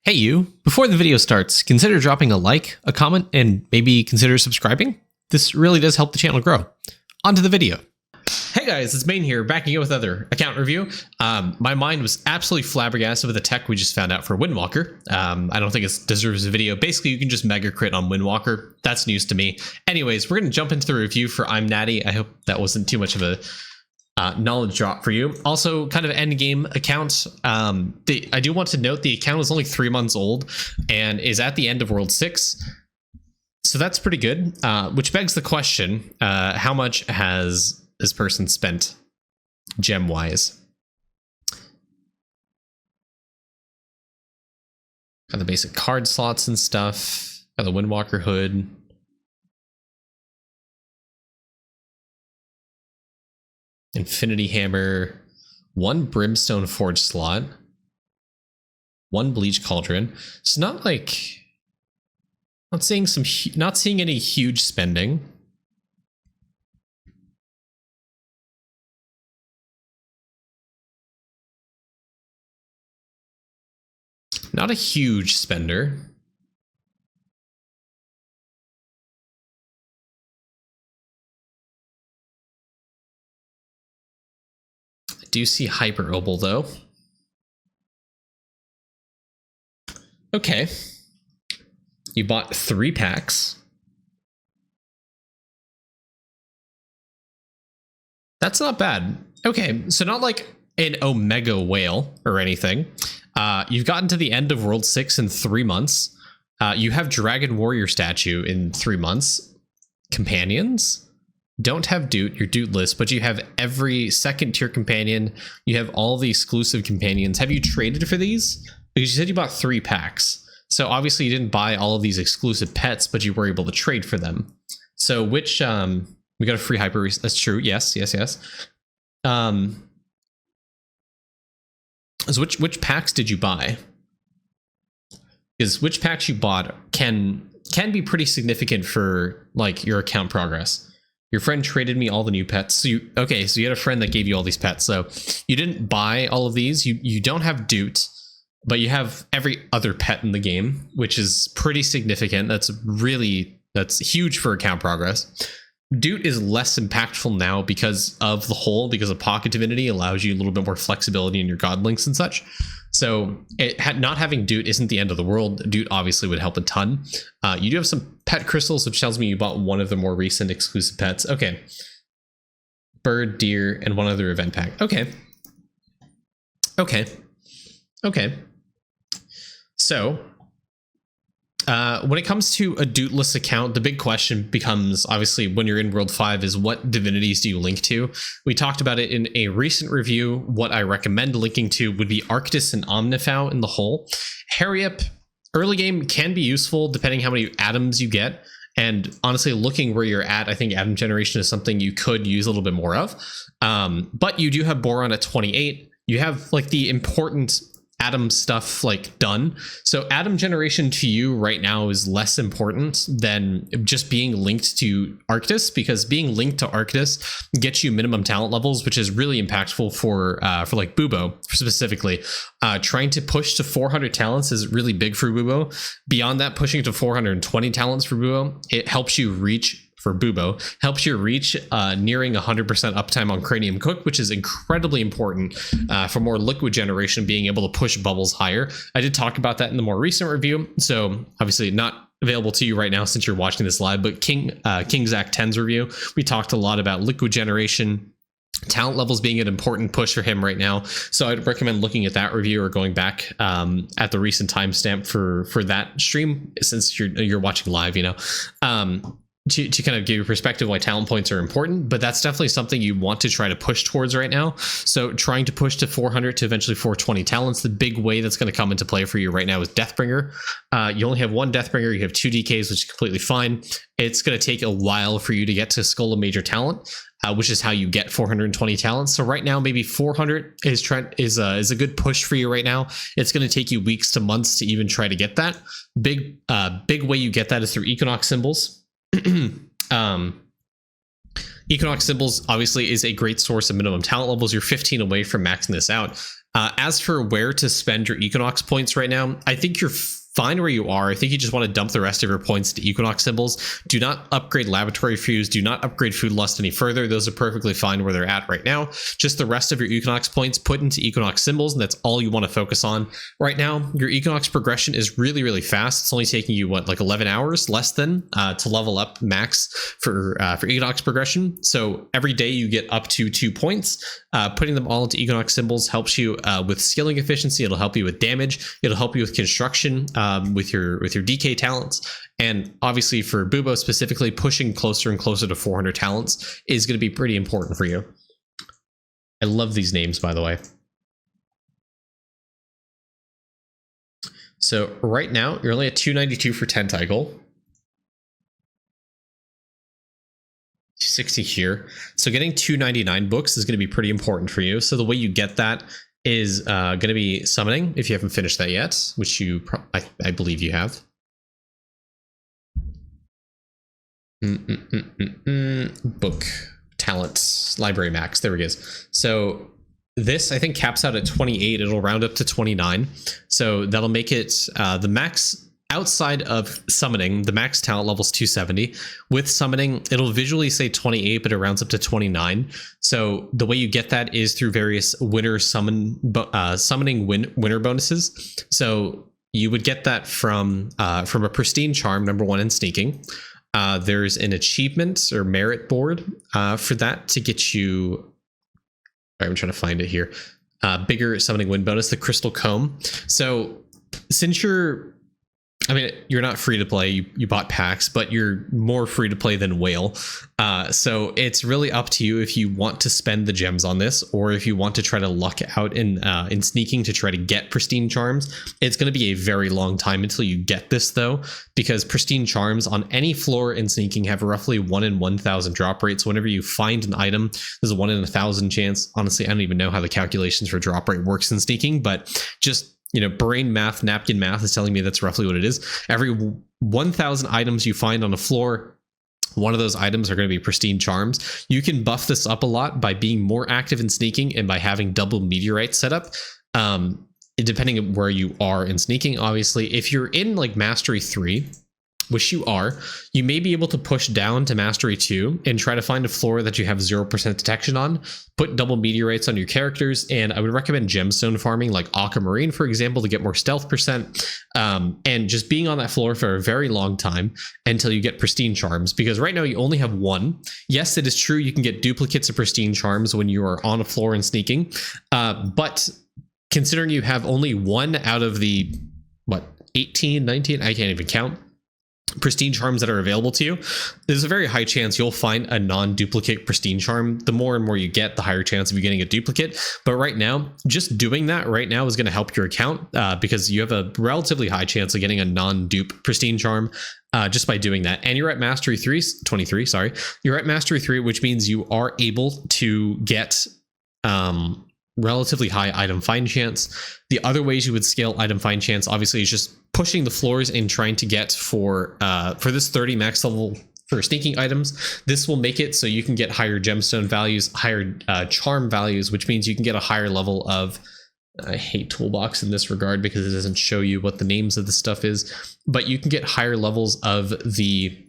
Hey you, before the video starts, consider dropping a like, a comment, and maybe consider subscribing. This really does help the channel grow. On to the video. Hey guys, it's Main here, back again with another account review. My mind was absolutely flabbergasted with the tech we just found out for Windwalker. I don't think it deserves a video. Basically, you can just mega crit on Windwalker. That's news to me. Anyways, we're going to jump into the review for I'm Natty. I hope that wasn't too much of a knowledge drop for you. Also, kind of end game account. I do want to note the account is only 3 months old and is at the end of World 6. So that's pretty good, which begs the question, how much has this person spent gem wise? Got the basic card slots and stuff. Got the Windwalker hood. Infinity Hammer, 1 Brimstone Forge slot, 1 Bleach Cauldron. It's not like, not seeing any huge spending. Not a huge spender. Do see Hyper Opal though. Okay. You bought 3 packs. That's not bad. Okay, so not like an Omega whale or anything. You've gotten to the end of World 6 in 3 months. You have Dragon Warrior statue in 3 months. Companions. Don't have Doot, you're Dootless, but you have every second tier companion. You have all the exclusive companions. Have you traded for these? Because you said you bought 3 packs. So obviously you didn't buy all of these exclusive pets, but you were able to trade for them. So which, we got a free hyper, that's true. Yes. So which packs did you buy? Because which packs you bought can be pretty significant for like your account progress. Your friend traded me all the new pets. So you had a friend that gave you all these pets. So you didn't buy all of these. You don't have Doot, but you have every other pet in the game, which is pretty significant. That's huge for account progress. Doot is less impactful now because of the hole, because of Pocket Divinity allows you a little bit more flexibility in your god links and such. So not having Doot isn't the end of the world. Doot obviously would help a ton. You do have some pet crystals, which tells me you bought one of the more recent exclusive pets. Okay. Bird, deer, and 1 other event pack. Okay. So when it comes to a Dootless account, the big question becomes, obviously, when you're in World 5 is what divinities do you link to? We talked about it in a recent review. What I recommend linking to would be Arctis and Omnifau in the hole. Harry-up early game can be useful depending how many atoms you get. And honestly, looking where you're at, I think atom generation is something you could use a little bit more of. But you do have Boron at 28. You have like the important atom stuff like done. So atom generation to you right now is less important than just being linked to Arctis, because being linked to Arctis gets you minimum talent levels, which is really impactful for like Bubo specifically. Trying to push to 400 talents is really big for Bubo. Beyond that, pushing to 420 talents for Bubo, it helps you reach nearing 100% uptime on Cranium Cook, which is incredibly important for more liquid generation, being able to push bubbles higher. I did talk about that in the more recent review, so obviously not available to you right now since you're watching this live, but King Zach 10's review, we talked a lot about liquid generation, talent levels being an important push for him right now. So I'd recommend looking at that review or going back at the recent timestamp for that stream, since you're watching live, to kind of give you perspective why talent points are important, but that's definitely something you want to try to push towards right now. So trying to push to 400 to eventually 420 talents, the big way that's going to come into play for you right now is Deathbringer. You only have 1 Deathbringer, you have 2 DKs, which is completely fine. It's going to take a while for you to get to Skull of Major Talent, which is how you get 420 talents. So right now, maybe 400 is a good push for you right now. It's going to take you weeks to months to even try to get that. Big way you get that is through Equinox symbols. Equinox symbols obviously is a great source of minimum talent levels. You're 15 away from maxing this out. As for where to spend your Equinox points right now, I think you're fine where you are. I think you just want to dump the rest of your points to Equinox symbols. Do not upgrade Laboratory Fuse. Do not upgrade Food Lust any further. Those are perfectly fine where they're at right now. Just the rest of your Equinox points put into Equinox symbols, and that's all you want to focus on. Right now, your Equinox progression is really, really fast. It's only taking you, what, like 11 hours less than to level up max for Equinox progression. So every day you get up to 2 points. Putting them all into Equinox symbols helps you with skilling efficiency. It'll help you with damage. It'll help you with construction. With your DK talents, and obviously for Bubo specifically, pushing closer and closer to 400 talents is going to be pretty important for you. I love these names, by the way. So right now you're only at 292 for Tentacle, 60 here. So getting 299 books is going to be pretty important for you. So the way you get that is going to be summoning, if you haven't finished that yet, which you I believe you have. Book talents, library max, there it is. So this I think caps out at 28. It'll round up to 29, so that'll make it the max. Outside of summoning, the max talent level is 270. With summoning, it'll visually say 28, but it rounds up to 29. So the way you get that is through various winner summoning winner bonuses. So you would get that from a Pristine Charm, #1 in sneaking. There's an achievement or merit board for that to get you. I'm trying to find it here. Bigger summoning win bonus, the Crystal Comb. So since you're not free to play. You bought packs, but you're more free to play than Whale. So it's really up to you if you want to spend the gems on this, or if you want to try to luck out in sneaking to try to get Pristine Charms. It's going to be a very long time until you get this, though, because Pristine Charms on any floor in sneaking have a roughly 1 in 1,000 drop rate. So whenever you find an item, there's a 1 in 1,000 chance. Honestly, I don't even know how the calculations for drop rate works in sneaking, but just brain math, napkin math is telling me that's roughly what it is. Every 1,000 items you find on a floor, one of those items are going to be Pristine Charms. You can buff this up a lot by being more active in sneaking and by having double meteorite set up. Depending on where you are in sneaking, obviously, if you're in like Mastery 3, which you are, you may be able to push down to Mastery 2 and try to find a floor that you have 0% detection on, put double meteorites on your characters, and I would recommend gemstone farming like Aquamarine, for example, to get more stealth percent, and just being on that floor for a very long time until you get Pristine Charms, because right now you only have 1. Yes, it is true you can get duplicates of Pristine Charms when you are on a floor and sneaking, but considering you have only 1 out of the, 18, 19, I can't even count, Pristine Charms that are available to you, there's a very high chance you'll find a non-duplicate Pristine Charm. The more and more you get, the higher chance of you getting a duplicate. But right now, just doing that right now is going to help your account because you have a relatively high chance of getting a non-dupe Pristine Charm just by doing that. And you're at Mastery 23, sorry. You're at Mastery 3, which means you are able to get relatively high item find chance. The other ways you would scale item find chance, obviously, is just pushing the floors and trying to get for this 30 max level for sneaking items. This will make it so you can get higher gemstone values, higher charm values, which means you can get a higher level of, I hate Toolbox in this regard because it doesn't show you what the names of the stuff is, but you can get higher levels of the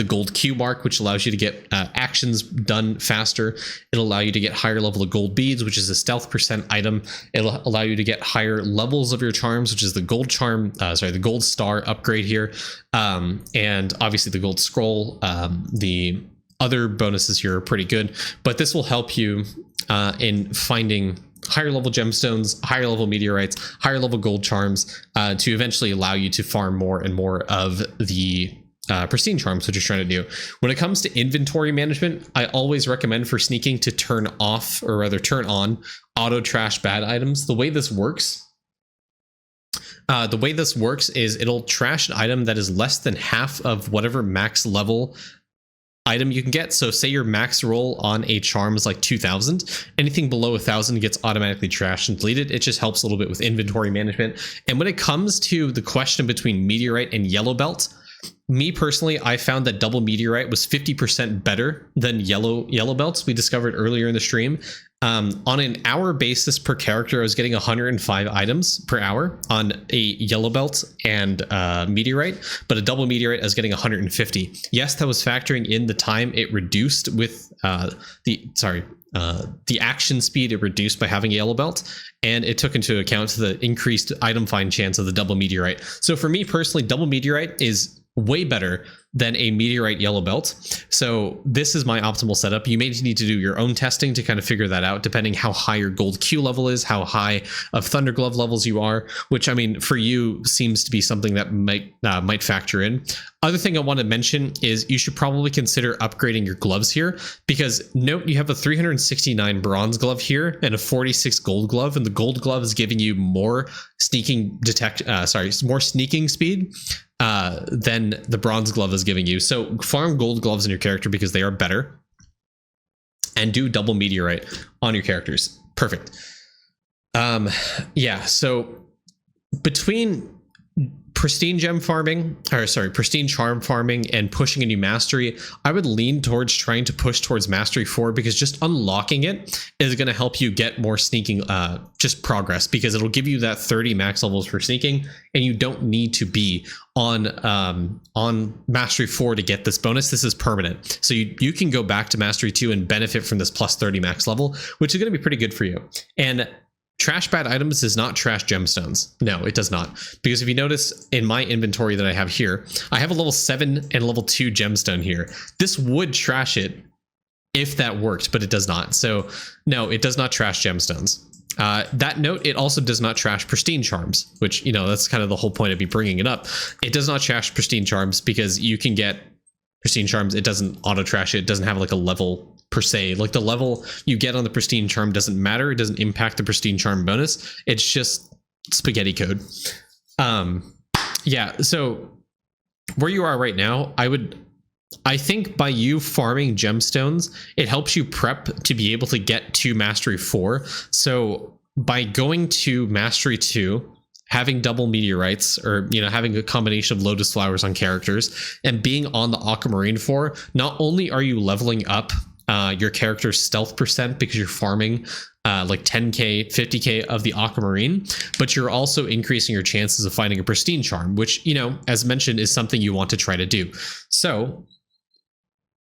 gold cube arc, which allows you to get actions done faster. It'll allow you to get higher level of gold beads, which is a stealth percent item. It'll allow you to get higher levels of your charms, which is the gold charm, the gold star upgrade here. And obviously the gold scroll. The other bonuses here are pretty good, but this will help you in finding higher level gemstones, higher level meteorites, higher level gold charms to eventually allow you to farm more and more of the Pristine Charms, which you're trying to do. When it comes to inventory management, I always recommend for sneaking to turn off, or rather turn on, auto trash bad items. The way this works is it'll trash an item that is less than half of whatever max level item you can get. So say your max roll on a charm is like 2,000. Anything below 1,000 gets automatically trashed and deleted. It just helps a little bit with inventory management. And when it comes to the question between meteorite and yellow belt, me personally, I found that double meteorite was 50% better than yellow belts we discovered earlier in the stream. On an hour basis per character, I was getting 105 items per hour on a yellow belt and meteorite, but a double meteorite I was getting 150. Yes, that was factoring in the time it reduced with the action speed it reduced by having a yellow belt, and it took into account the increased item find chance of the double meteorite. So for me personally, double meteorite is way better than a meteorite yellow belt. So this is my optimal setup. You may need to do your own testing to kind of figure that out, depending how high your gold Q level is, how high of Thunder Glove levels you are, which I mean, for you seems to be something that might factor in. Other thing I want to mention is you should probably consider upgrading your gloves here, because note you have a 369 bronze glove here and a 46 gold glove, and the gold glove is giving you more sneaking more sneaking speed than the bronze glove is giving you. So farm gold gloves in your character because they are better, and do double meteorite on your characters. Perfect. Yeah, so between pristine charm farming and pushing a new mastery, I would lean towards trying to push towards mastery 4, because just unlocking it is going to help you get more sneaking just progress, because it'll give you that 30 max levels for sneaking, and you don't need to be on mastery 4 to get this bonus. This is permanent, so you can go back to mastery 2 and benefit from this plus 30 max level, which is going to be pretty good for you. And trash bad items does not trash gemstones. No, it does not. Because if you notice in my inventory that I have here, I have a level 7 and level 2 gemstone here. This would trash it if that worked, but it does not. So no, it does not trash gemstones. That note, it also does not trash pristine charms, which, you know, that's kind of the whole point of me bringing it up. It does not trash pristine charms because you can get pristine charms. It doesn't auto trash it. It doesn't have like a level per se. Like the level you get on the pristine charm doesn't matter. It doesn't impact the pristine charm bonus. It's just spaghetti code. Yeah, so where you are right now, I think by you farming gemstones, it helps you prep to be able to get to mastery 4. So by going to mastery 2, having double meteorites, or, you know, having a combination of lotus flowers on characters, and being on the aquamarine 4, not only are you leveling up your character's stealth percent because you're farming like 10k 50k of the aquamarine, but you're also increasing your chances of finding a pristine charm, which, you know, as mentioned, is something you want to try to do. So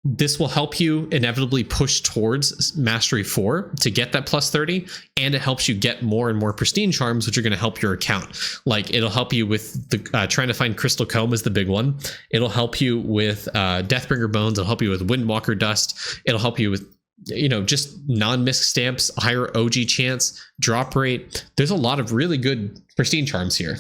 this will help you inevitably push towards mastery 4 to get that plus 30, and it helps you get more and more pristine charms, which are going to help your account. Like, it'll help you with the trying to find crystal comb is the big one. It'll help you with Deathbringer bones. It'll help you with Windwalker dust. It'll help you with, you know, just non-misc stamps, higher OG chance, drop rate. There's a lot of really good pristine charms here.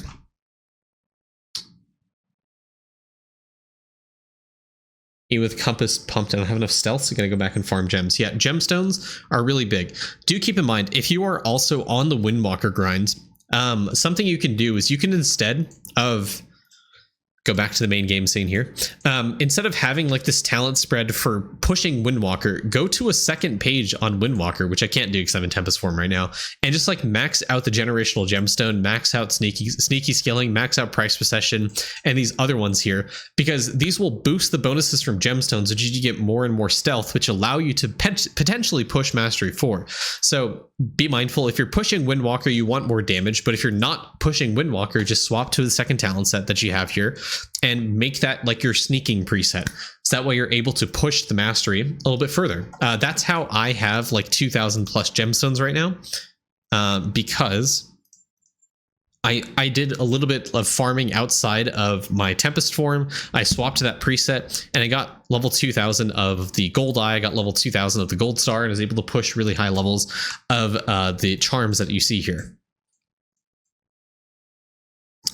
With compass pumped, I don't have enough stealth, so I'm gonna go back and farm gems. Yeah, gemstones are really big. Do keep in mind, if you are also on the Windwalker grinds, something you can do is you can, instead of go back to the main game scene here, instead of having like this talent spread for pushing Windwalker, go to a second page on Windwalker, which I can't do because I'm in Tempest form right now, and just like max out the generational gemstone, max out sneaky skilling, max out price possession, and these other ones here, because these will boost the bonuses from gemstones, which you get more and more stealth, which allow you to potentially push mastery 4. So be mindful, if you're pushing Windwalker, you want more damage, but if you're not pushing Windwalker, just swap to the second talent set that you have here and make that like your sneaking preset. So that way you're able to push the mastery a little bit further. That's how I have like 2,000 plus gemstones right now, because I did a little bit of farming outside of my Tempest form. I swapped to that preset and I got level 2,000 of the gold eye. I got level 2,000 of the gold star, and I was able to push really high levels of the charms that you see here. A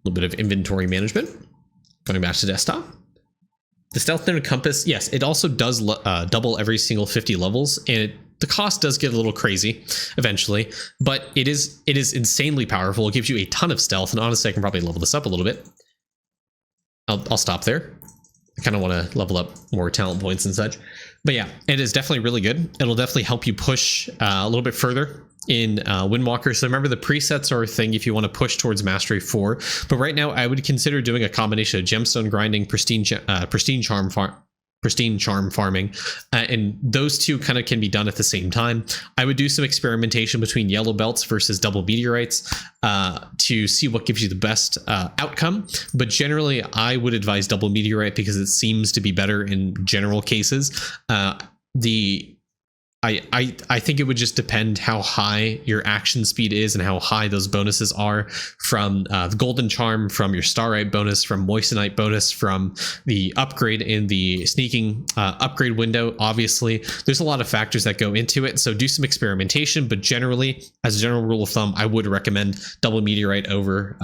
little bit of inventory management. Going back to desktop. The stealth node compass, yes, it also does double every single 50 levels, and the cost does get a little crazy eventually, but it is insanely powerful. It gives you a ton of stealth, and honestly, I can probably level this up a little bit. I'll stop there. I kind of want to level up more talent points and such. But yeah, it is definitely really good. It'll definitely help you push a little bit further in Windwalker. So remember, the presets are a thing if you want to push towards mastery 4. But right now, I would consider doing a combination of gemstone grinding, pristine charm farm, Pristine Charm farming, and those two kind of can be done at the same time. I would do some experimentation between yellow belts versus double meteorites to see what gives you the best outcome, but generally I would advise double meteorite because it seems to be better in general cases. I think it would just depend how high your action speed is and how high those bonuses are from the Golden Charm, from your Starlight bonus, from Moissanite bonus, from the upgrade in the sneaking upgrade window. Obviously, there's a lot of factors that go into it, so do some experimentation, but generally, as a general rule of thumb, I would recommend double meteorite over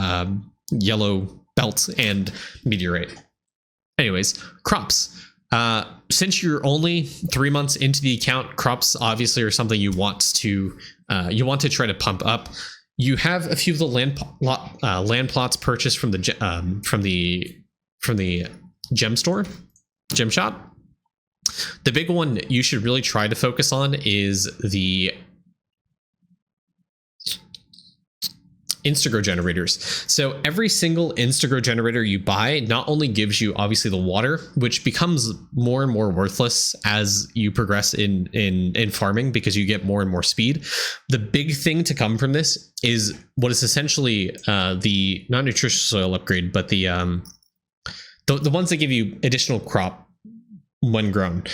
yellow belt and meteorite. Anyways, crops. Since you're only 3 months into the account, crops obviously are something you want to try to pump up. You have a few of the land plots purchased from the gem store, gem shop. The big one you should really try to focus on is the Instagrow generators. So every single Instagrow generator you buy not only gives you obviously the water, which becomes more and more worthless as you progress in farming because you get more and more speed. The big thing to come from this is what is essentially the not nutritious soil upgrade, but the ones that give you additional crop when grown.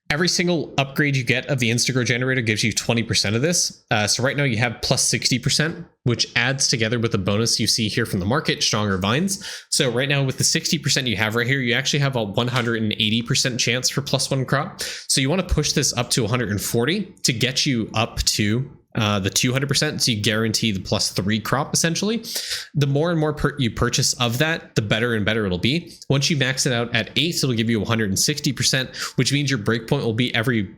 Every single upgrade you get of the Instagrow generator gives you 20% of this. So right now you have plus 60%, which adds together with the bonus you see here from the market, stronger vines. So right now with the 60% you have right here, you actually have a 180% chance for +1 crop. So you want to push this up to 140 to get you up to the 200%, so you guarantee the +3 crop essentially. The more and more you purchase of that, the better and better it'll be. Once you max it out at 8, it'll give you 160%, which means your breakpoint will be every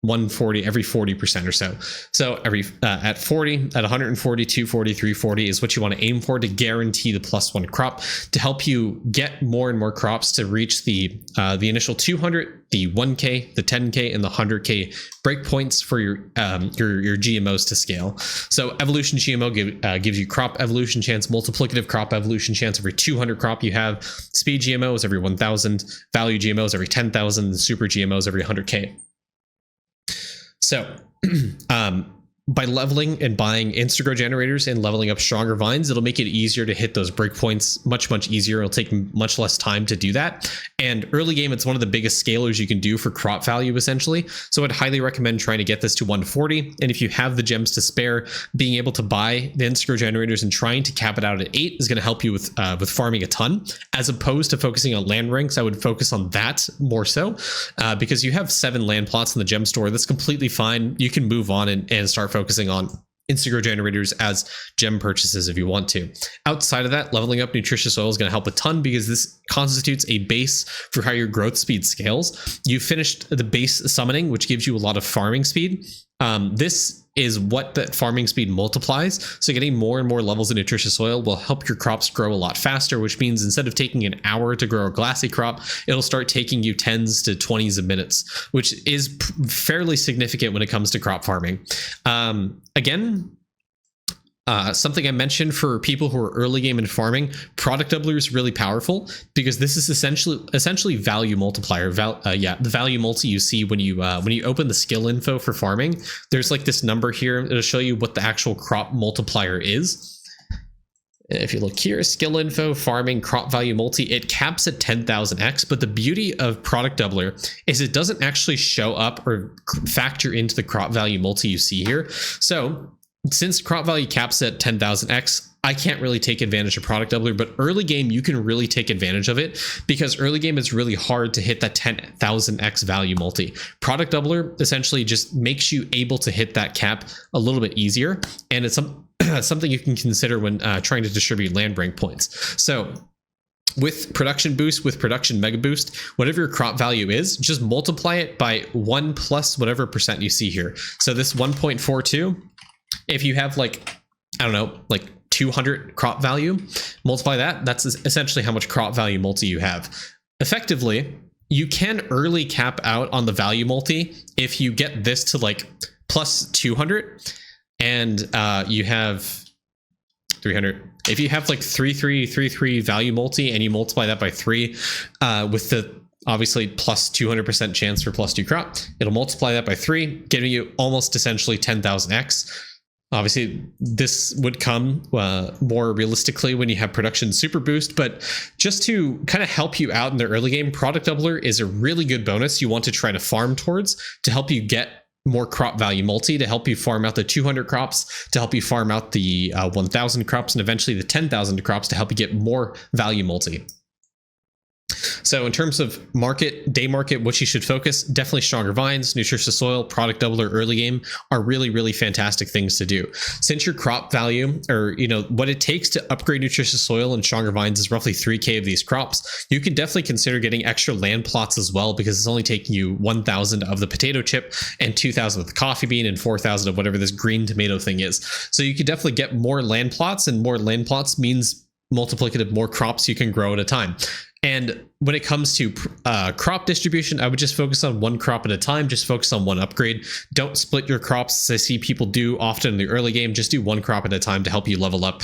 140, every 40% or so. So every at 40, at 140, 240, 340 is what you want to aim for to guarantee the +1 crop to help you get more and more crops to reach the initial 200, the 1K, the 10K, and the 100K breakpoints for your GMOs to scale. So evolution GMO gives you crop evolution chance, multiplicative crop evolution chance every 200 crop you have, speed GMOs every 1,000, value GMOs every 10,000, and super GMOs every 100K. So by leveling and buying Instagrow generators and leveling up stronger vines, it'll make it easier to hit those breakpoints much easier. It'll take much less time to do that. And early game, it's one of the biggest scalers you can do for crop value, essentially. So I'd highly recommend trying to get this to 140. And if you have the gems to spare, being able to buy the Instagrow generators and trying to cap it out at 8 is going to help you with farming a ton. As opposed to focusing on land ranks, I would focus on that more so because you have 7 land plots in the gem store. That's completely fine. You can move on and start focusing on Instagrow generators as gem purchases if you want to. Outside of that, leveling up nutritious soil is going to help a ton because this constitutes a base for how your growth speed scales. You finished the base summoning, which gives you a lot of farming speed. This is what that farming speed multiplies. So getting more and more levels of nutritious soil will help your crops grow a lot faster, which means instead of taking an hour to grow a glassy crop, it'll start taking you 10s to 20s of minutes, which is fairly significant when it comes to crop farming. Again, something I mentioned for people who are early game in farming, product doubler is really powerful because this is essentially value multiplier. The value multi you see when you open the skill info for farming, there's like this number here. It'll show you what the actual crop multiplier is. If you look here, skill info, farming, crop value multi, it caps at 10,000x. But the beauty of product doubler is it doesn't actually show up or factor into the crop value multi you see here. So since crop value caps at 10,000x, I can't really take advantage of product doubler, but early game, you can really take advantage of it because early game it's really hard to hit that 10,000x value multi. Product doubler essentially just makes you able to hit that cap a little bit easier. And it's something you can consider when trying to distribute land rank points. So with production boost, with production mega boost, whatever your crop value is, just multiply it by 1 plus whatever percent you see here. So this 1.42, if you have like, I don't know, like 200 crop value, multiply that. That's essentially how much crop value multi you have. Effectively, you can early cap out on the value multi if you get this to like plus 200 and you have 300. If you have like 3333 value multi and you multiply that by 3 with the obviously plus 200% chance for +2 crop. It'll multiply that by 3, giving you almost essentially 10,000x. Obviously, this would come more realistically when you have production super boost, but just to kind of help you out in the early game, product doubler is a really good bonus you want to try to farm towards to help you get more crop value multi, to help you farm out the 200 crops, to help you farm out the 1,000 crops, and eventually the 10,000 crops to help you get more value multi. So in terms of day market, what you should focus, definitely stronger vines, nutritious soil, product doubler early game are really, really fantastic things to do. Since your crop value, or what it takes to upgrade nutritious soil and stronger vines is roughly 3K of these crops, you could definitely consider getting extra land plots as well, because it's only taking you 1,000 of the potato chip and 2,000 of the coffee bean and 4,000 of whatever this green tomato thing is. So you could definitely get more land plots, and more land plots means multiplicative more crops you can grow at a time. And when it comes to crop distribution, I would just focus on one crop at a time. Just focus on one upgrade. Don't split your crops, as I see people do often in the early game. Just do one crop at a time to help you level up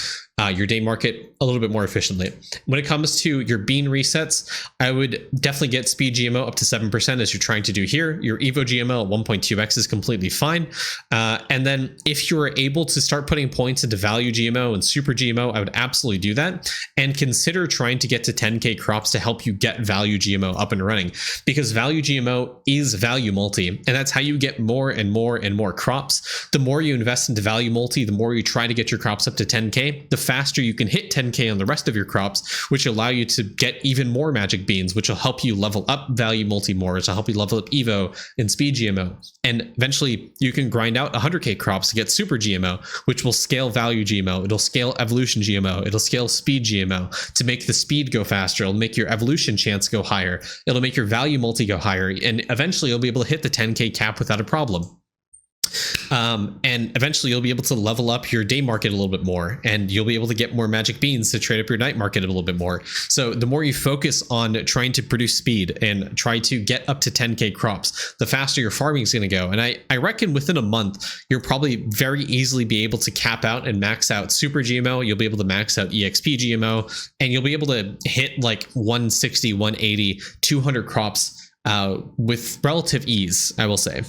your day market a little bit more efficiently. When it comes to your bean resets, I would definitely get speed GMO up to 7% as you're trying to do here. Your Evo GMO at 1.2x is completely fine. And then if you're able to start putting points into value GMO and super GMO, I would absolutely do that. And consider trying to get to 10K crops to help you get value GMO up and running, because value GMO is value multi, and that's how you get more and more and more crops. The more you invest into value multi, the more you try to get your crops up to 10K, the faster you can hit 10K on the rest of your crops, which allow you to get even more magic beans, which will help you level up value multi more, which will help you level up Evo and speed GMO. And eventually you can grind out 100K crops to get super GMO, which will scale value GMO. It'll scale evolution GMO. It'll scale speed GMO to make the speed go faster. It'll make your evolution chance go higher. It'll make your value multi go higher. And eventually you'll be able to hit the 10K cap without a problem. And eventually you'll be able to level up your day market a little bit more, and you'll be able to get more magic beans to trade up your night market a little bit more. So the more you focus on trying to produce speed and try to get up to 10K crops, the faster your farming is going to go. And I reckon within a month, you'll probably very easily be able to cap out and max out super GMO. You'll be able to max out EXP GMO, and you'll be able to hit like 160, 180, 200 crops with relative ease, I will say.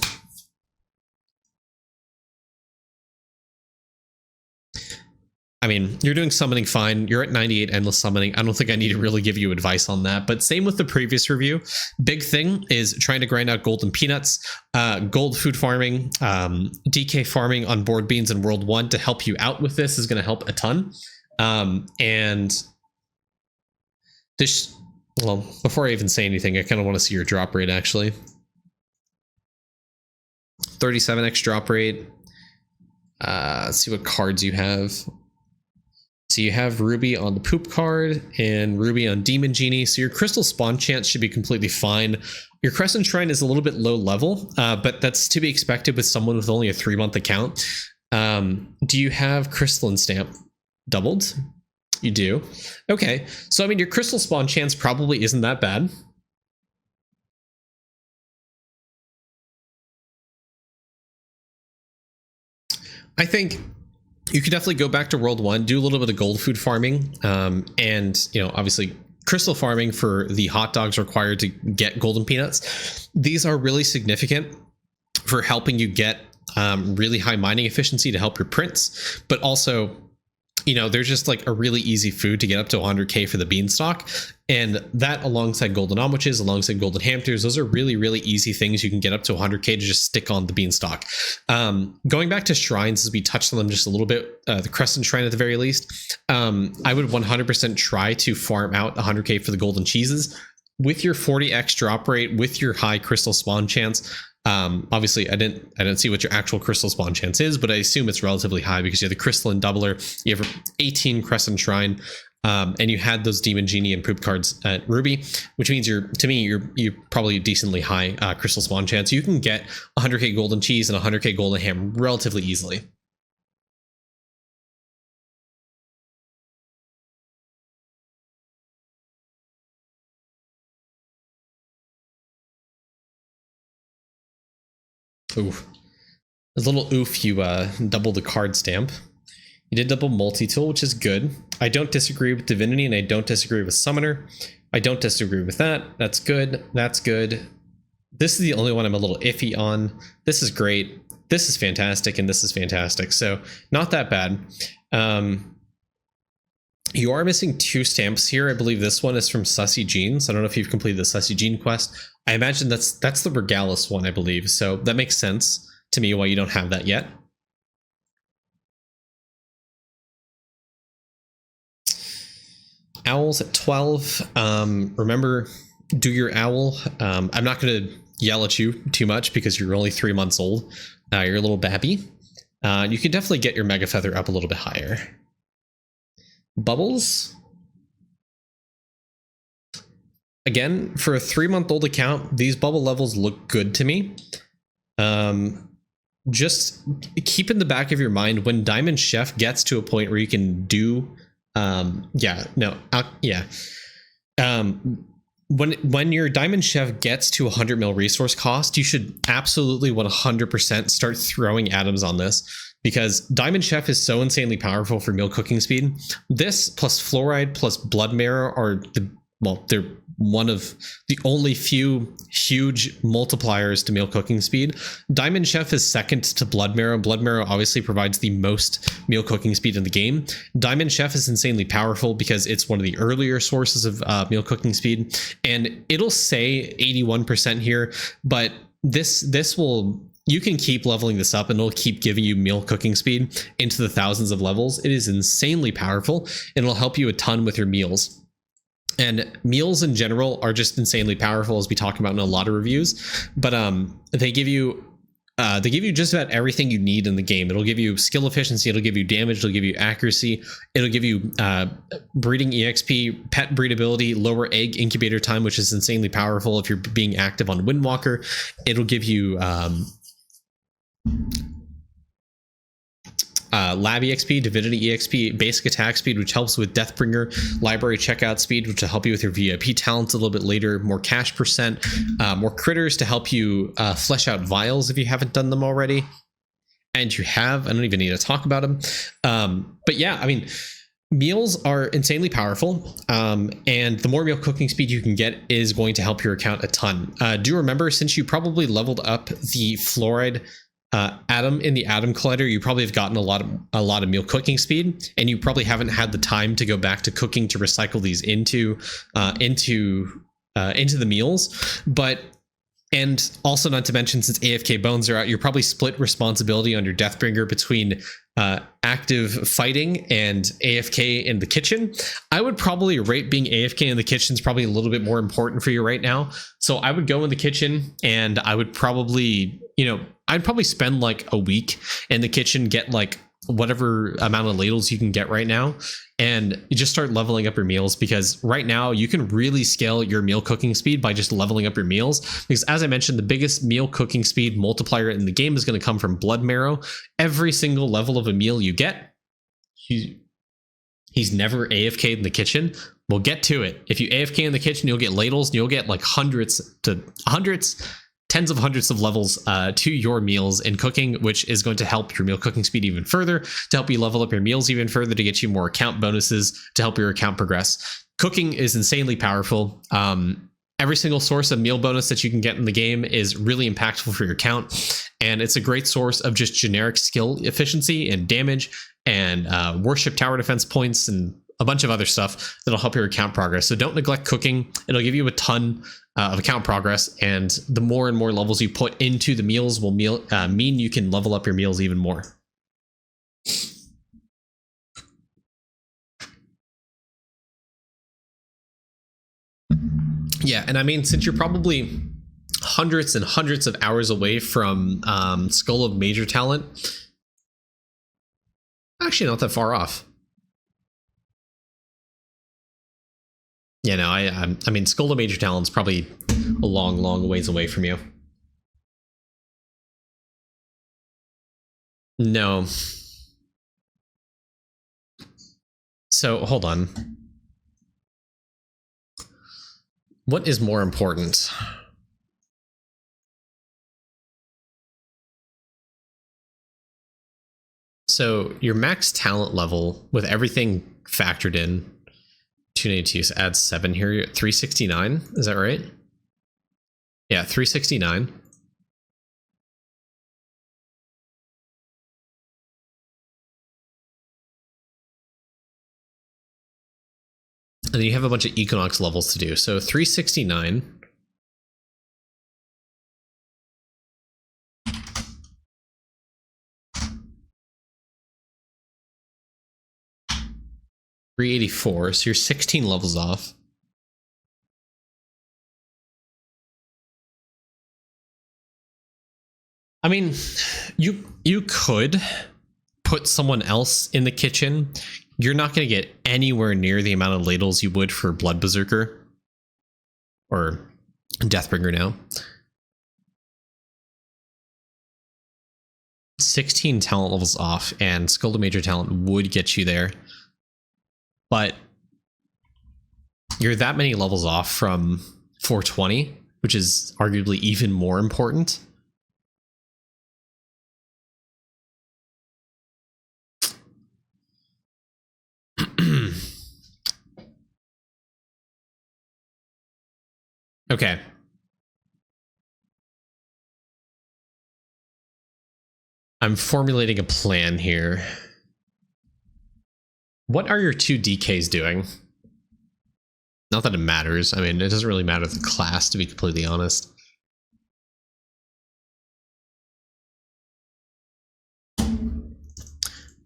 I mean, you're doing summoning fine. You're at 98 endless summoning. I don't think I need to really give you advice on that, but same with the previous review. Big thing is trying to grind out golden peanuts, gold food farming, DK farming on board beans in World 1 to help you out with this is going to help a ton. And this, well, before I even say anything, I kind of want to see your drop rate actually. 37x drop rate. Let's see what cards you have. So you have Ruby on the poop card and Ruby on Demon Genie. So your crystal spawn chance should be completely fine. Your Crescent Shrine is a little bit low level, but that's to be expected with someone with only a 3-month account. Do you have Crystalline Stamp doubled? You do. Okay. So, I mean, your crystal spawn chance probably isn't that bad. I think you could definitely go back to World 1, do a little bit of gold food farming, and, obviously crystal farming for the hot dogs required to get golden peanuts. These are really significant for helping you get really high mining efficiency to help your prints, but also, they're just like a really easy food to get up to 100K for the beanstalk. And that alongside golden omeletches, alongside golden hamsters, those are really, really easy things you can get up to 100K to just stick on the beanstalk. Going back to shrines, as we touched on them just a little bit, the Crescent Shrine at the very least, I would 100% try to farm out 100K for the golden cheeses. With your 40x drop rate, with your high crystal spawn chance, obviously I didn't see what your actual crystal spawn chance is, but I assume it's relatively high because you have the crystalline doubler, you have 18 Crescent Shrine, and you had those Demon Genie and poop cards at Ruby, which means you're probably decently high crystal spawn chance. You can get 100K golden cheese and 100K golden ham relatively easily. Oof. A little oof, you doubled the card stamp. You did double multi-tool, which is good. I don't disagree with Divinity, and I don't disagree with Summoner. I don't disagree with that. That's good. That's good. This is the only one I'm a little iffy on. This is great. This is fantastic, and this is fantastic. So not that bad. You are missing 2 stamps here. I believe this one is from Sussy Jeans. I don't know if you've completed the Sussy Jean quest. I imagine that's the Regalis one, I believe. So that makes sense to me why you don't have that yet. Owls at 12. Remember, do your owl. I'm not going to yell at you too much because you're only 3 months old. You're a little babby. You can definitely get your Mega Feather up a little bit higher. Bubbles. Again, for a 3-month-old account, these bubble levels look good to me. Just keep in the back of your mind when Diamond Chef gets to a point where you can do when your Diamond Chef gets to 100 mil resource cost, you should absolutely 100% start throwing atoms on this, because Diamond Chef is so insanely powerful for meal cooking speed. This plus Fluoride plus Blood Marrow are they're one of the only few huge multipliers to meal cooking speed. Diamond Chef is second to Blood Marrow. Blood Marrow obviously provides the most meal cooking speed in the game. Diamond Chef is insanely powerful because it's one of the earlier sources of meal cooking speed, and it'll say 81% here, but this will, you can keep leveling this up and it'll keep giving you meal cooking speed into the thousands of levels. It is insanely powerful and it'll help you a ton with your meals. And meals in general are just insanely powerful, as we talk about in a lot of reviews. But they give you just about everything you need in the game. It'll give you skill efficiency, it'll give you damage, it'll give you accuracy, it'll give you breeding EXP, pet breedability, lower egg incubator time, which is insanely powerful if you're being active on Windwalker. It'll give you lab exp, divinity exp, basic attack speed, which helps with Deathbringer, library checkout speed, which will help you with your VIP talents a little bit later, more cash percent, more critters to help you flesh out vials if you haven't done them already, and you have. I don't even need to talk about them, but yeah, I mean, meals are insanely powerful, and the more meal cooking speed you can get is going to help your account a ton. Do remember, since you probably leveled up the Fluoride atom in the atom collider, you probably have gotten a lot of meal cooking speed, and you probably haven't had the time to go back to cooking to recycle these into the meals. But, and also not to mention, since AFK bones are out, you're probably split responsibility on your Deathbringer between active fighting and AFK in the kitchen. I would probably rate being AFK in the kitchen is probably a little bit more important for you right now. So I would go in the kitchen, and I would probably, I'd probably spend like a week in the kitchen, get like whatever amount of ladles you can get right now, and you just start leveling up your meals, because right now you can really scale your meal cooking speed by just leveling up your meals. Because as I mentioned, the biggest meal cooking speed multiplier in the game is going to come from Blood Marrow. Every single level of a meal you get, he's never AFK'd in the kitchen. We'll get to it. If you AFK in the kitchen, you'll get ladles, and you'll get like tens of hundreds of levels to your meals in cooking, which is going to help your meal cooking speed even further, to help you level up your meals even further, to get you more account bonuses, to help your account progress. Cooking is insanely powerful. Every single source of meal bonus that you can get in the game is really impactful for your account, and it's a great source of just generic skill efficiency and damage and worship tower defense points and a bunch of other stuff that'll help your account progress. So don't neglect cooking. It'll give you a ton of account progress, and the more and more levels you put into the meals will mean you can level up your meals even more. Yeah, and I mean, since you're probably hundreds and hundreds of hours away from Skull of Major Talent, actually not that far off. Yeah, no, I mean, Skull of Major Talent's probably a long ways away from you. No. So, hold on. What is more important? So, your max talent level with everything factored in, 292, so add 7 here. You're at 369, is that right? Yeah, 369. And then you have a bunch of Equinox levels to do. So 369. $384, so you're 16 levels off. I mean, you could put someone else in the kitchen. You're not going to get anywhere near the amount of ladles you would for Blood Berserker or Deathbringer now. 16 talent levels off, and Skull to Major talent would get you there. But you're that many levels off from 420, which is arguably even more important. Okay. I'm formulating a plan here. What are your 2 DKs doing? Not that it matters. I mean, it doesn't really matter the class, to be completely honest.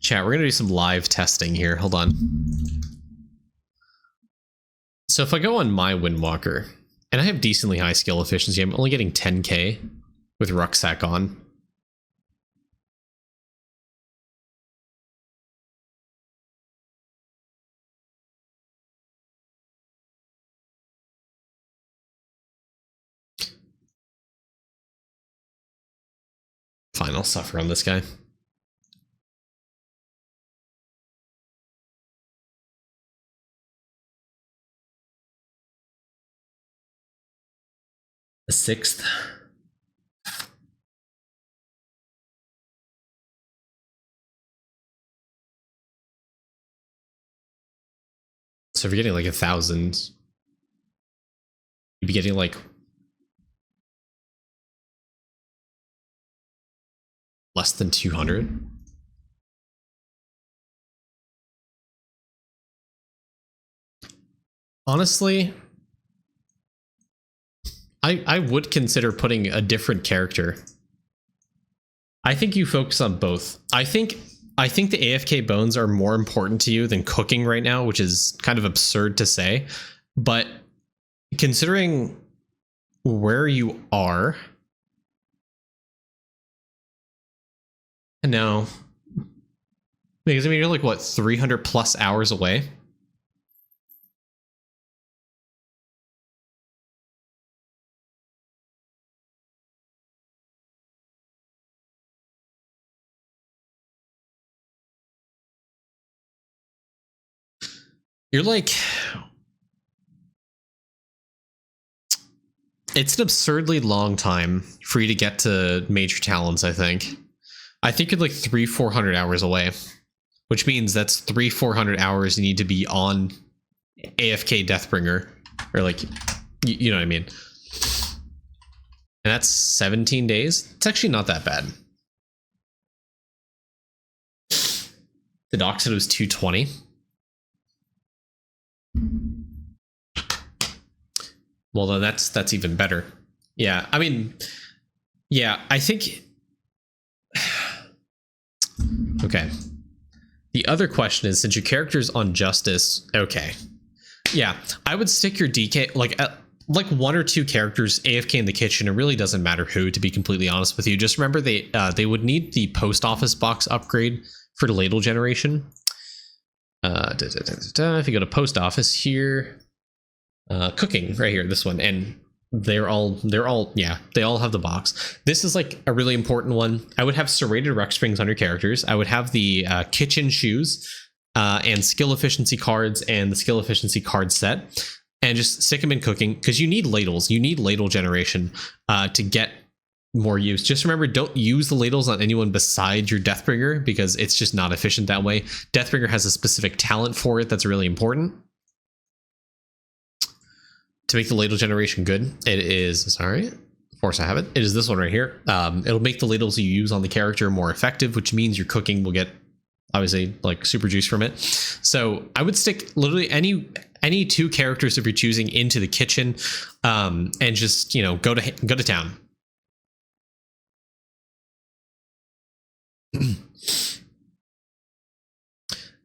Chat, we're going to do some live testing here. Hold on. So if I go on my Windwalker, and I have decently high skill efficiency, I'm only getting 10k with Rucksack on. Fine, I'll suffer on this guy. The 6th. So if you're getting like 1,000, you'd be getting like less than 200. Honestly, I would consider putting a different character. I think you focus on both. I think the AFK bones are more important to you than cooking right now, which is kind of absurd to say. But considering where you are, no, because I mean you're like what, 300 plus hours away. You're like, it's an absurdly long time for you to get to major talents, I think. I think you're like 300-400 hours away, which means that's 300-400 hours you need to be on AFK Deathbringer, or like, you know what I mean? And that's 17 days. It's actually not that bad. The doc said it was 220. Well, then that's even better. Yeah, I mean, yeah, I think. Okay. The other question is, since your character's on Justice, okay, yeah, I would stick your DK like 1 or 2 characters AFK in the kitchen. It really doesn't matter who, to be completely honest with you. Just remember they would need the post office box upgrade for the ladle generation. If you go to post office here, cooking right here, this one, and they're all yeah, they all have the box. This is like a really important one. I would have serrated Rec Springs on your characters. I would have the kitchen shoes and skill efficiency cards and the skill efficiency card set, and just stick them in cooking, because you need ladles. You need ladle generation to get more use. Just remember, don't use the ladles on anyone besides your Deathbringer, because it's just not efficient that way. Deathbringer has a specific talent for it that's really important. to make the ladle generation good, it is, sorry, of course I have it. It is this one right here. It'll make the ladles you use on the character more effective, which means your cooking will get obviously like super juice from it. So I would stick literally any 2 characters if you're choosing into the kitchen, and just, you know, go to town.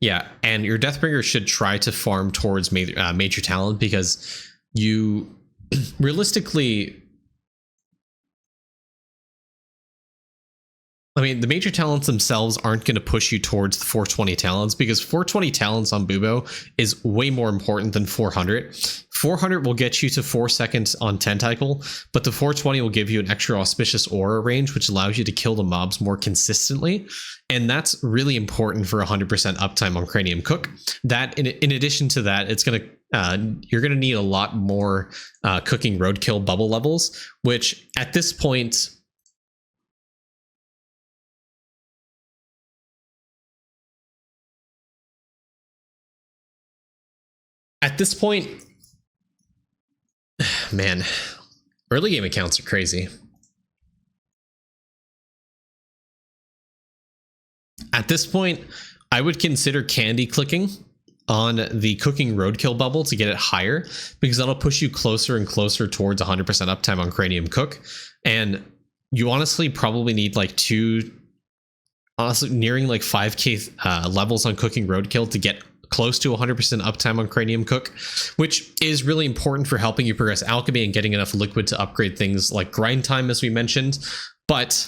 Yeah, and your Deathbringer should try to farm towards major talent, because you realistically, I mean, the major talents themselves aren't going to push you towards the 420 talents, because 420 talents on Bubo is way more important than 400. 400 will get you to 4 seconds on Tentacle, but the 420 will give you an extra auspicious aura range, which allows you to kill the mobs more consistently. And that's really important for 100% uptime on Cranium Cook. That, in addition to that, it's going to you're going to need a lot more cooking roadkill bubble levels, which at this point, man, early game accounts are crazy. At this point, I would consider candy clicking on the cooking roadkill bubble to get it higher, because that'll push you closer and closer towards 100% uptime on Cranium Cook. And you honestly probably need like nearing like 5k levels on cooking roadkill to get close to 100% uptime on Cranium Cook, which is really important for helping you progress alchemy and getting enough liquid to upgrade things like grind time, as we mentioned. But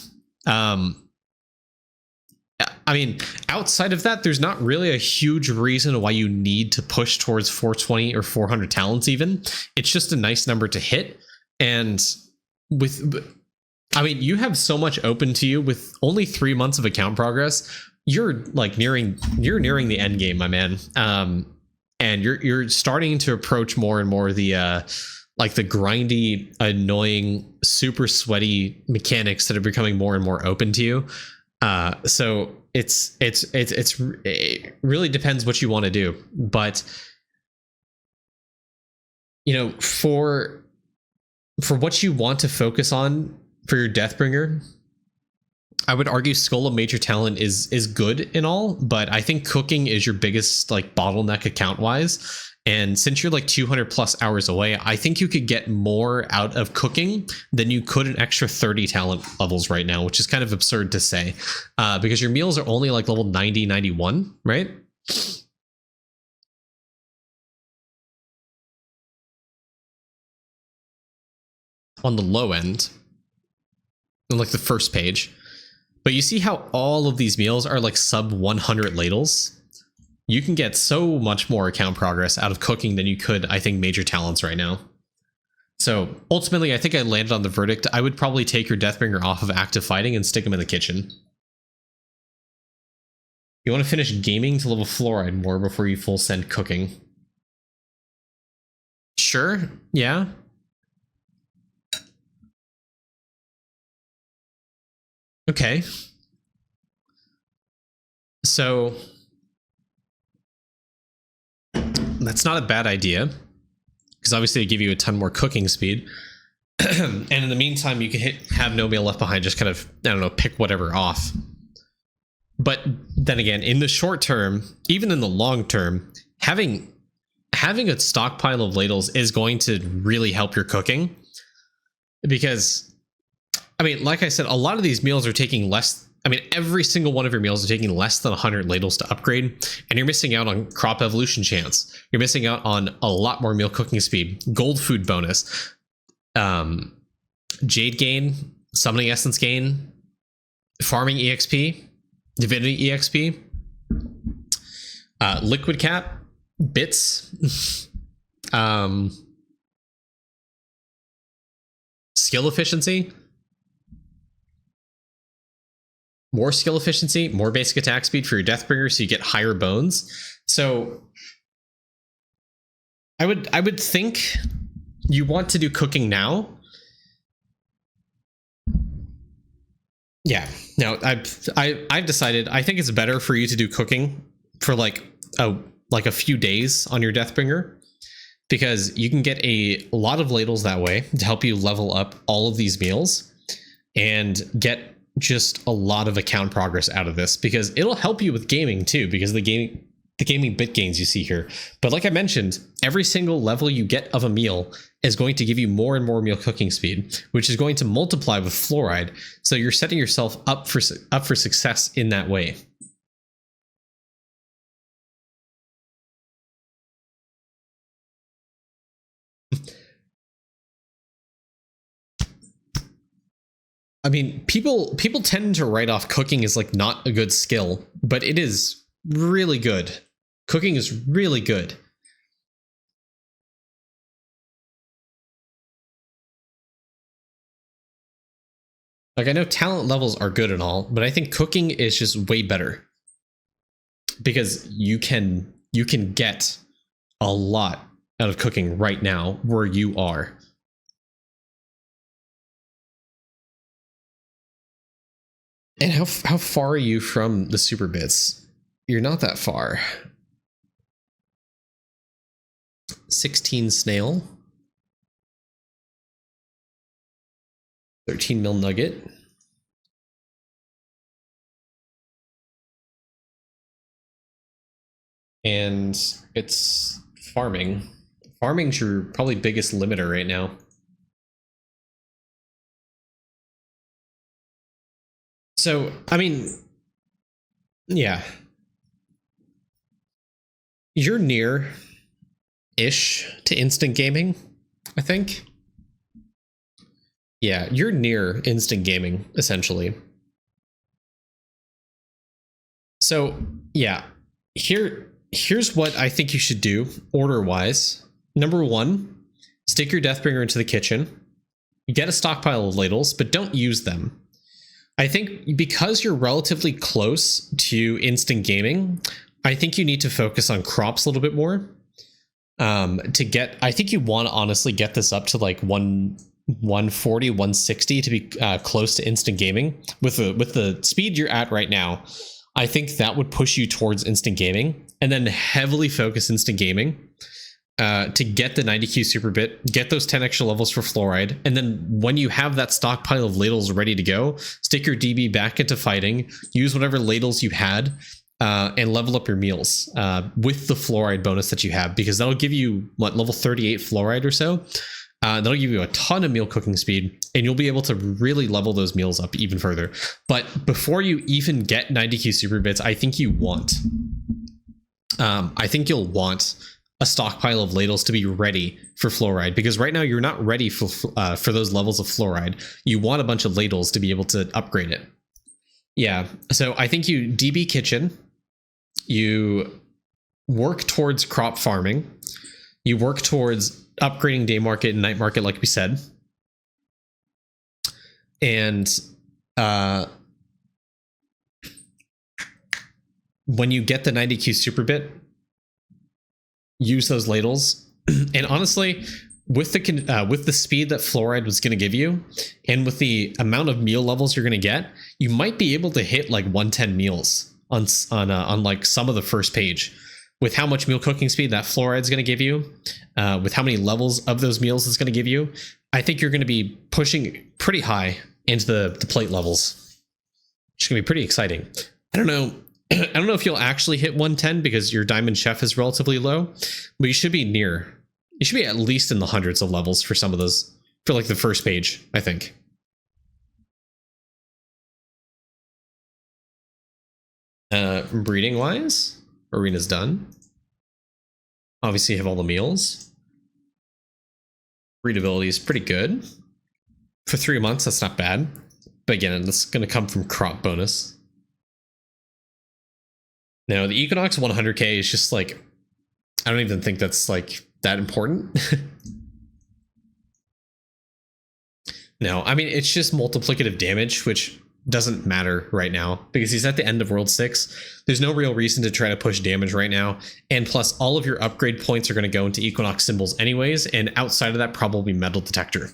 I mean, outside of that, there's not really a huge reason why you need to push towards 420 or 400 talents even. It's just a nice number to hit. And I mean, you have so much open to you with only 3 months of account progress. You're like nearing the end game, my man. And you're starting to approach more and more the like the grindy, annoying, super sweaty mechanics that are becoming more and more open to you. So it really depends what you want to do, but you know, for what you want to focus on for your Deathbringer, I would argue Skull of Major Talent is good and all, but I think cooking is your biggest like bottleneck account wise. And since you're like 200 plus hours away, I think you could get more out of cooking than you could an extra 30 talent levels right now, which is kind of absurd to say, because your meals are only like level 90, 91, right? On the low end, on like the first page. But you see how all of these meals are like sub 100 ladles? You can get so much more account progress out of cooking than you could, I think, major talents right now. So ultimately, I think I landed on the verdict. I would probably take your Deathbringer off of active fighting and stick him in the kitchen. You want to finish gaming to level fluoride more before you full send cooking. Sure, yeah. Okay. So that's not a bad idea, because obviously they give you a ton more cooking speed. And in the meantime, you can have no meal left behind, just kind of, I don't know, pick whatever off. But then again, in the short term, even in the long term, having a stockpile of ladles is going to really help your cooking, because I mean, like I said, a lot of these meals are taking less. I mean, every single one of your meals are taking less than 100 ladles to upgrade, and you're missing out on crop evolution chance. You're missing out on a lot more meal cooking speed, gold food bonus, jade gain, summoning essence gain, farming EXP, divinity EXP, liquid cap, bits, skill efficiency. More skill efficiency, more basic attack speed for your Deathbringer, so you get higher bones. So I would think you want to do cooking now. Yeah. Now I've decided I think it's better for you to do cooking for like a few days on your Deathbringer because you can get a lot of ladles that way to help you level up all of these meals and get just a lot of account progress out of this, because it'll help you with gaming too, because the gaming bit gains you see here. But like I mentioned, every single level you get of a meal is going to give you more and more meal cooking speed, which is going to multiply with fluoride. So you're setting yourself up for success in that way. I mean, people tend to write off cooking as like not a good skill, but it is really good. Cooking is really good. Like, I know talent levels are good and all, but I think cooking is just way better, because you can get a lot out of cooking right now where you are. And how far are you from the super bits? You're not that far. 16 snail. 13 mil nugget. And it's farming. Farming's your probably biggest limiter right now. So, I mean, yeah. You're near-ish to instant gaming, I think. Yeah, you're near instant gaming, essentially. So, yeah, here's what I think you should do order-wise. Number 1, stick your Deathbringer into the kitchen. Get a stockpile of ladles, but don't use them. I think because you're relatively close to instant gaming, I think you need to focus on crops a little bit more. To get, I think you want to honestly get this up to like 140, 160 to be close to instant gaming. With the speed you're at right now, I think that would push you towards instant gaming, and then heavily focus instant gaming to get the 90Q super bit, get those 10 extra levels for fluoride, and then when you have that stockpile of ladles ready to go, stick your DB back into fighting, use whatever ladles you had, and level up your meals with the fluoride bonus that you have, because that'll give you what, level 38 fluoride or so. That'll give you a ton of meal cooking speed, and you'll be able to really level those meals up even further. But before you even get 90Q super bits, I think you'll want a stockpile of ladles to be ready for fluoride, because right now you're not ready for those levels of fluoride. You want a bunch of ladles to be able to upgrade it. Yeah, so I think you DB kitchen, you work towards crop farming, you work towards upgrading day market and night market, like we said, and when you get the 90Q super bit, use those ladles. And honestly, with the speed that fluoride was going to give you, and with the amount of meal levels you're going to get, you might be able to hit like 110 meals on like some of the first page, with how much meal cooking speed that fluoride is going to give you, with how many levels of those meals it's going to give you. I think you're going to be pushing pretty high into the plate levels. It's going to be pretty exciting. I don't know if you'll actually hit 110 because your Diamond Chef is relatively low, but you should be near. You should be at least in the hundreds of levels for some of those, for like the first page, I think. Breeding wise, arena's done. Obviously, you have all the meals. Breedability is pretty good. For 3 months, that's not bad. But again, that's going to come from crop bonus. Now, the Equinox 100k is just like, I don't even think that's like that important. No, I mean, it's just multiplicative damage, which doesn't matter right now because he's at the end of World 6. There's no real reason to try to push damage right now. And plus, all of your upgrade points are going to go into Equinox symbols anyways. And outside of that, probably Metal Detector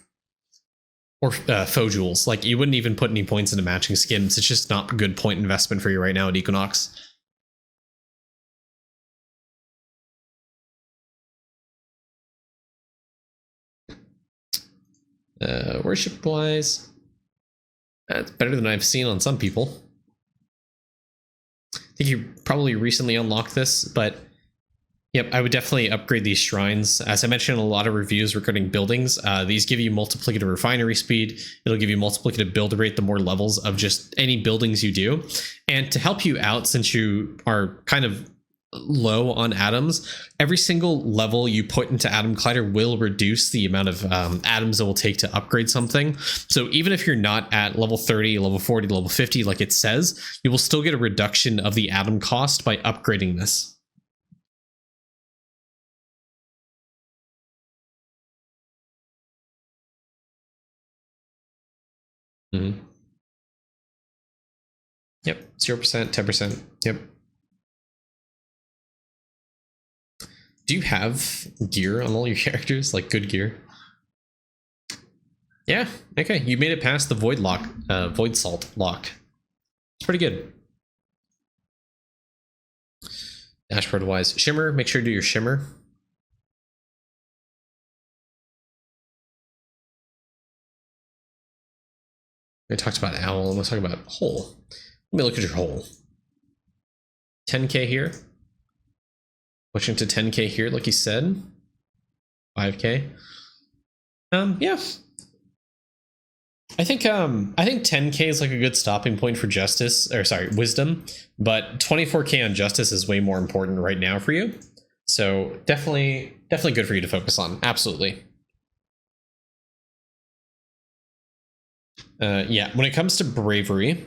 or Faux Jewels. Like, you wouldn't even put any points into matching skins. It's just not good point investment for you right now at Equinox. Worship wise, that's better than I've seen on some people. I think you probably recently unlocked this, but yep, I would definitely upgrade these shrines. As I mentioned in a lot of reviews regarding buildings, these give you multiplicative refinery speed. It'll give you multiplicative build rate the more levels of just any buildings you do. And to help you out, since you are kind of low on atoms, every single level you put into Atom Collider will reduce the amount of atoms it will take to upgrade something. So even if you're not at level 30, level 40, level 50, like it says, you will still get a reduction of the atom cost by upgrading this. Mm-hmm. Yep, 0%, 10%. Yep. Do you have gear on all your characters? Like good gear? Yeah, okay. You made it past the void lock, void salt lock. It's pretty good. Dashboard wise. Shimmer, make sure to do your shimmer. I talked about owl, let's talk about hole. Let me look at your hole. 10k here. Pushing to 10k here, like you said. 5k. Yeah. I think 10k is like a good stopping point for justice, or sorry, wisdom, but 24k on justice is way more important right now for you. So definitely good for you to focus on. Absolutely. Yeah, when it comes to bravery,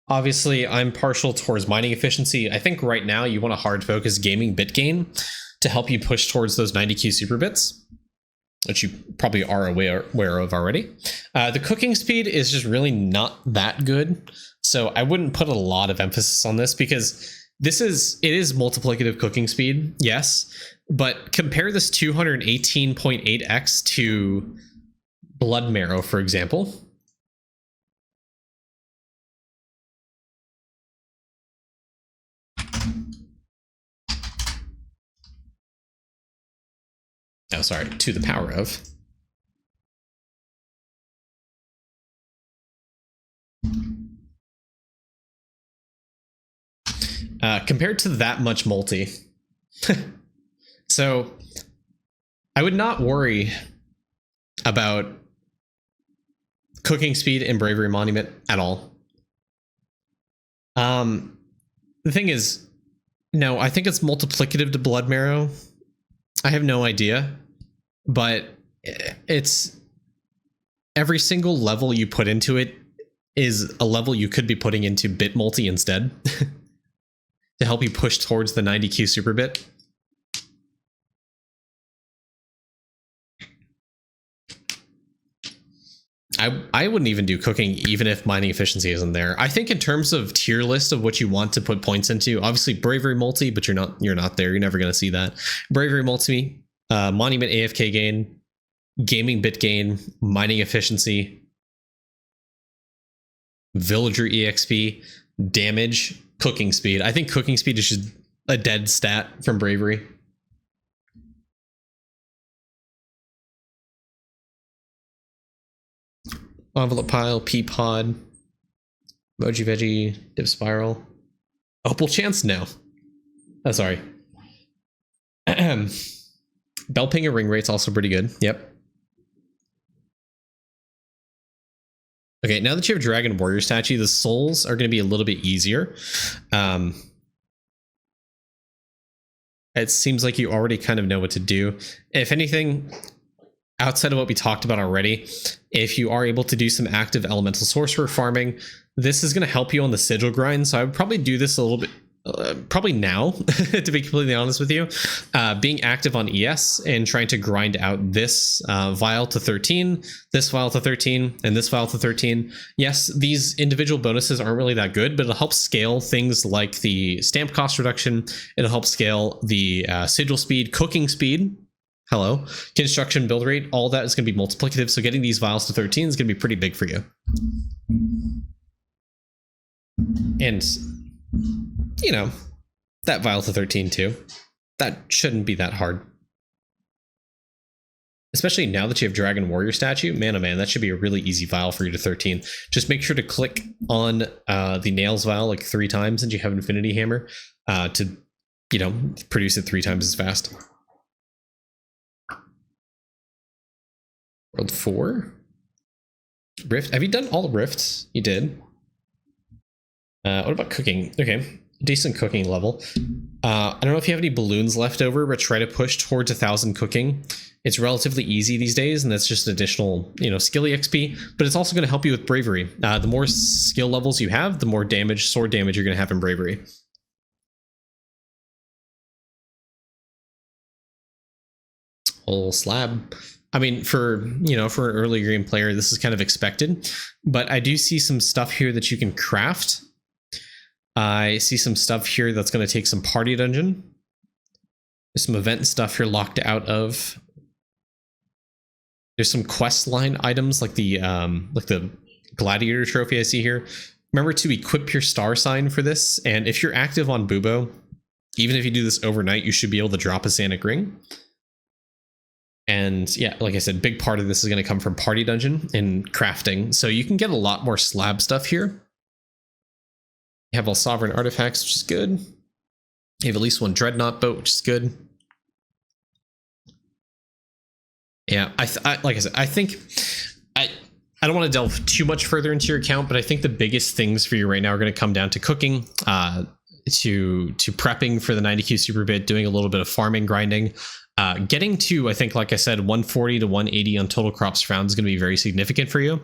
obviously I'm partial towards mining efficiency. I think right now you want to hard focus gaming bit gain to help you push towards those 90Q super bits, which you probably are aware of already. The cooking speed is just really not that good. So I wouldn't put a lot of emphasis on this because it is multiplicative cooking speed, yes, but compare this 218.8x to blood marrow, for example. Oh, sorry, to the power of. Compared to that much multi. So I would not worry about cooking speed and bravery monument at all. The thing is, no, I think it's multiplicative to blood marrow. I have no idea, but it's every single level you put into it is a level you could be putting into bit multi instead to help you push towards the 90Q super bit. I wouldn't even do cooking even if mining efficiency isn't there. I think in terms of tier list of what you want to put points into, obviously bravery multi, but you're not there. You're never going to see that. Bravery multi, monument AFK gain, gaming bit gain, mining efficiency, villager EXP, damage, cooking speed. I think cooking speed is just a dead stat from bravery. Envelope pile, pea pod, emoji veggie, dip spiral. Opal chance? No. Oh, sorry. Bell pinger ring rate's also pretty good. Yep. Okay, now that you have Dragon Warrior statue, the souls are going to be a little bit easier. It seems like you already kind of know what to do. If anything, outside of what we talked about already, if you are able to do some active elemental sorcerer farming, this is going to help you on the sigil grind. So I would probably do this a little bit, probably now, to be completely honest with you. Being active on ES and trying to grind out this vial to 13, this vial to 13, and this vial to 13. Yes, these individual bonuses aren't really that good, but it'll help scale things like the stamp cost reduction. It'll help scale the sigil speed, cooking speed. Hello, construction build rate, all that is going to be multiplicative. So getting these vials to 13 is going to be pretty big for you. And, you know, that vial to 13 too. That shouldn't be that hard. especially now that you have Dragon Warrior statue, man, oh man, that should be a really easy vial for you to 13. Just make sure to click on the nails vial like 3 times, and you have Infinity Hammer to, you know, produce it 3 times as fast. World 4. Rift. Have you done all the rifts? You did. What about cooking? Okay, decent cooking level. I don't know if you have any balloons left over, but try to push towards 1,000 cooking. It's relatively easy these days, and that's just additional, you know, skill XP, but it's also going to help you with bravery. The more skill levels you have, the more damage, sword damage you're going to have in bravery. Whole slab. I mean, for, you know, for an early game player, this is kind of expected, but I do see some stuff here that you can craft. I see some stuff here that's going to take some party dungeon. There's some event stuff here locked out of. There's some quest line items like the gladiator trophy I see here. Remember to equip your star sign for this, and if you're active on Bubo, even if you do this overnight, you should be able to drop a Sanic ring. And yeah, like I said, big part of this is going to come from party dungeon and crafting. So you can get a lot more slab stuff here. You have all sovereign artifacts, which is good. You have at least 1 dreadnought boat, which is good. Yeah, like I said, I think I don't want to delve too much further into your account, but I think the biggest things for you right now are going to come down to cooking, to prepping for the 90Q super bit, doing a little bit of farming, grinding. Getting to, I think, like I said, 140 to 180 on total crops found is going to be very significant for you.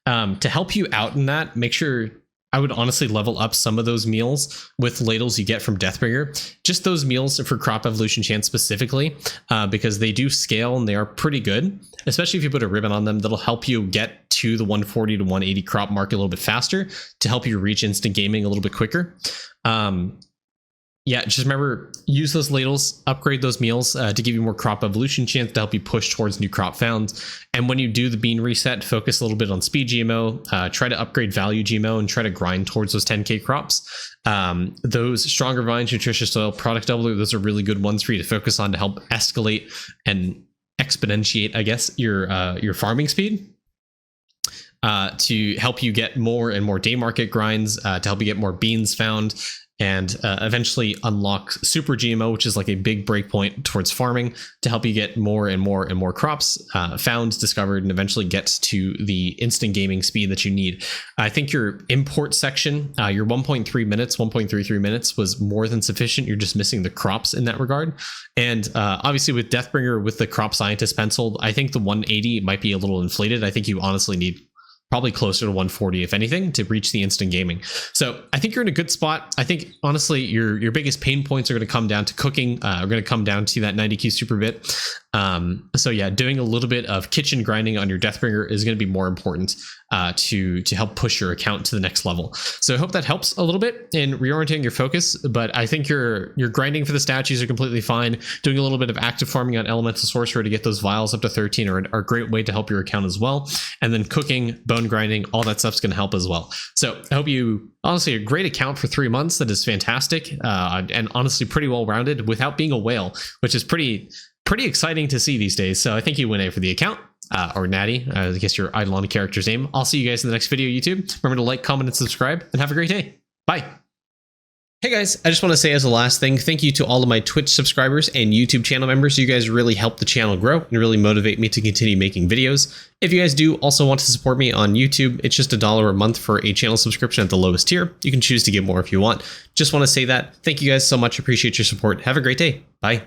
To help you out in that, make sure, I would honestly level up some of those meals with ladles you get from Deathbringer. Just those meals for crop evolution chance specifically, because they do scale and they are pretty good, especially if you put a ribbon on them. That'll help you get to the 140 to 180 crop mark a little bit faster to help you reach instant gaming a little bit quicker. Yeah, just remember, use those ladles, upgrade those meals to give you more crop evolution chance to help you push towards new crop found. And when you do the bean reset, focus a little bit on speed GMO, try to upgrade value GMO, and try to grind towards those 10K crops. Those stronger vines, nutritious soil, product doubler, those are really good ones for you to focus on to help escalate and exponentiate, I guess, your farming speed. To help you get more and more day market grinds, to help you get more beans found, and eventually unlock super GMO, which is like a big breakpoint towards farming, to help you get more and more and more crops found, discovered, and eventually get to the instant gaming speed that you need. I think your import section, your 1.3 minutes, 1.33 minutes was more than sufficient. You're just missing the crops in that regard. And obviously with Deathbringer, with the crop scientist penciled, I think the 180 might be a little inflated. I think you honestly need probably closer to 140, if anything, to reach the instant gaming. So I think you're in a good spot. I think, honestly, your biggest pain points are going to come down to cooking, are going to come down to that 90Q super bit. So yeah, doing a little bit of kitchen grinding on your Deathbringer is going to be more important to help push your account to the next level. So I hope that helps a little bit in reorienting your focus, but I think your grinding for the statues are completely fine. Doing a little bit of active farming on Elemental Sorcerer to get those vials up to 13 are a great way to help your account as well. And then cooking, bone grinding, all that stuff's going to help as well. So I hope you, honestly, a great account for 3 months that is fantastic, and honestly pretty well rounded without being a whale, which is pretty exciting to see these days. So I think you win A for the account, or Natty, I guess your Idleon character's name. I'll see you guys in the next video, YouTube. Remember to like, comment, and subscribe, and have a great day. Bye. Hey guys, I just want to say as a last thing, thank you to all of my Twitch subscribers and YouTube channel members. You guys really help the channel grow and really motivate me to continue making videos. If you guys do also want to support me on YouTube, it's just $1 a month for a channel subscription at the lowest tier. You can choose to give more if you want. Just want to say that. Thank you guys so much. Appreciate your support. Have a great day. Bye.